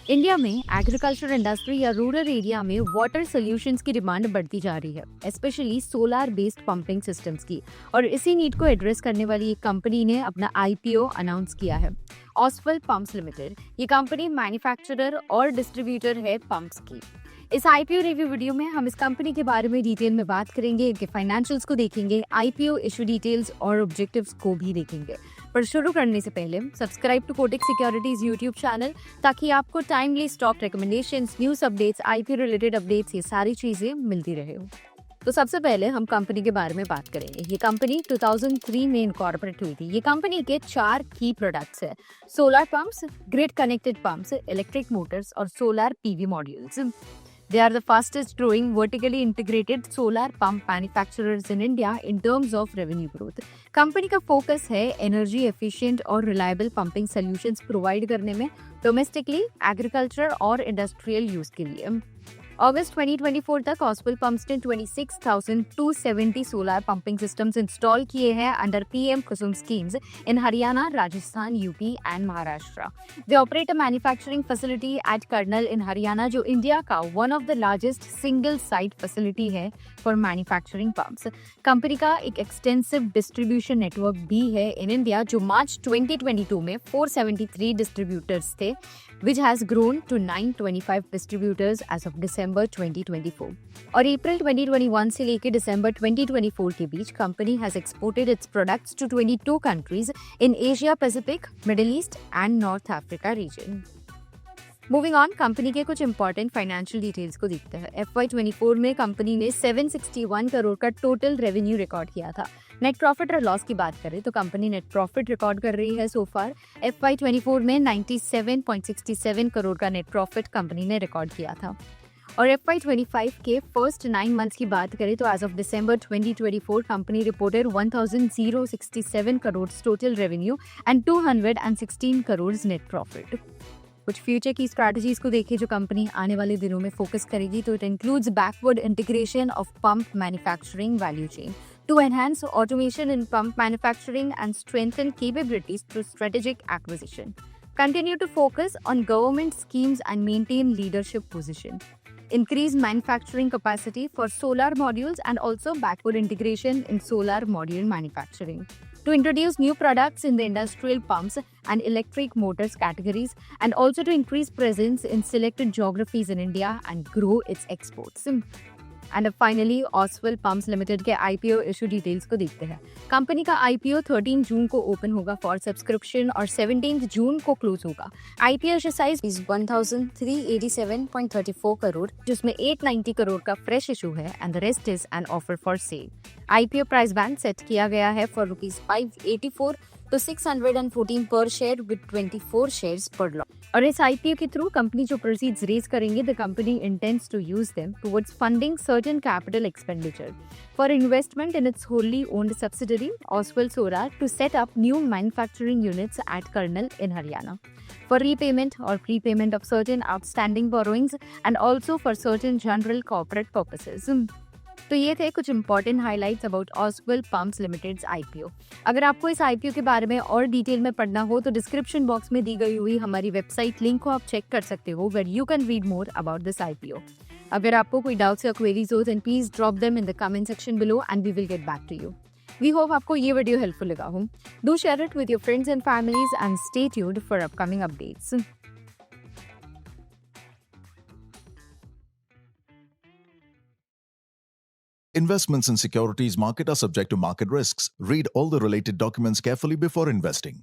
India में agriculture industry या rural area में वाटर सॉल्यूशंस की डिमांड बढ़ती जा रही है, specially solar based pumping systems की। और इसी नीड को एड्रेस करने वाली एक कंपनी ने अपना आईपीओ अनाउंस किया है, ऑसवल पंप्स लिमिटेड। ये कंपनी मैन्युफैक्चरर और डिस्ट्रीब्यूटर है पंप्स की। इस आईपीओ रिव्यू वीडियो में हम इस कंपनी के बारे में डिटेल में बात करेंगे, इनके फाइनेंशियल्स को देखेंगे, आईपीओ इशू डिटेल्स और ऑब्जेक्टिव्स को भी देखेंगे। पर शुरू करने से पहले subscribe to Kotak securities YouTube channel, ताकि आपको timely stock recommendations, news updates, IPO related updates, ये सारी चीजें मिलती रहे हो। तो सबसे पहले हम कंपनी के बारे में बात करेंगे। ये कंपनी 2003 में इनकॉर्पोरेट हुई थी। ये कंपनी के 4 की प्रोडक्ट्स है: solar pumps, grid connected pumps, electric motors और solar PV modules. They are the fastest growing vertically integrated solar pump manufacturers in India in terms of revenue growth. Company का focus है energy efficient और reliable pumping solutions provide करने में, domestically, agriculture और industrial use के लिए। अगस्त 2024 तक ऑसवल pumps ने 26,270 सोलर पंपिंग सिस्टम्स इंस्टॉल किए हैं under PM Kusum schemes in Haryana, Rajasthan, UP and Maharashtra. They operate a manufacturing facility at Karnal in Haryana, जो इंडिया का one of the largest single site facility है फॉर मैन्युफैक्चरिंग पंप्स। कंपनी का एक एक्सटेंसिव डिस्ट्रीब्यूशन नेटवर्क भी है in India, जो मार्च 2022 में 473 डिस्ट्रीब्यूटर्स थे, which has grown to 925 distributors as of December 2024. और अप्रैल 2021 से लेकर दिसंबर 2024 के बीच company has exported its products to 22 countries in Asia Pacific, Middle East and North Africa region. Moving on, company के कुछ इंपॉर्टेंट फाइनेंशियल डिटेल्स को देखते हैं। FY24 में कंपनी ने 761 करोड़ का टोटल रेवेन्यू रिकॉर्ड किया था। नेट प्रॉफिट और लॉस की बात करें तो कंपनी नेट प्रॉफिट रिकॉर्ड कर रही है। सो फार FY24 में 97.67 करोड़ का नेट प्रॉफिट कंपनी ने रिकॉर्ड किया था। और FY25 के फर्स्ट 9 मंथ्स की बात करें तो as of December 2024 company reported 1067 crore total revenue and 216 crore net profit. कुछ फ्यूचर की स्ट्रैटेजीज को देखें जो कंपनी आने वाले दिनों में फोकस करेगी, तो it includes backward integration of pump manufacturing value chain to enhance automation in pump manufacturing and strengthen capabilities through strategic acquisition. Continue to focus on government schemes and maintain leadership position. Increase manufacturing capacity for solar modules and also backward integration in solar module manufacturing. To introduce new products in the industrial pumps and electric motors categories, and also to increase presence in selected geographies in India and grow its exports. And finally Oswal pumps limited के IPO issue details को देखते हैं। Company का IPO 13 जून को open होगा for subscription और 17 जून को close होगा। IPO issue size is 1387.34 crore, जिसमें 890 करोड़ का फ्रेश इशू है and the rest is an offer for sale. IPO price band set किया गया है for ₹584 to 614 per share with 24 shares per lot. और इस आईपीओ के थ्रू कंपनी जो प्रोसीड्स रेज करेंगे, the company intends to use them towards funding certain capital expenditure for investment in its wholly owned subsidiary Oswal solar to set up new manufacturing units at Karnal in Haryana, for repayment or prepayment of certain outstanding borrowings and also for certain general corporate purposes. तो ये थे कुछ important highlights about Oswal pumps limited IPO. अगर आपको इस IPO के बारे में और डिटेल में पढ़ना हो तो डिस्क्रिप्शन बॉक्स में दी गई हुई हमारी वेबसाइट लिंक को आप चेक कर सकते हो, where you can read more about this IPO. अगर आपको कोई डाउट्स या क्वेरीज हो then please drop them in the comment section below and we will get back to you. We hope आपको ये वीडियो हेल्पफुल लगा हो। Do share it with your friends and families and stay tuned for upcoming updates. Investments in securities market are subject to market risks. Read all the related documents carefully before investing.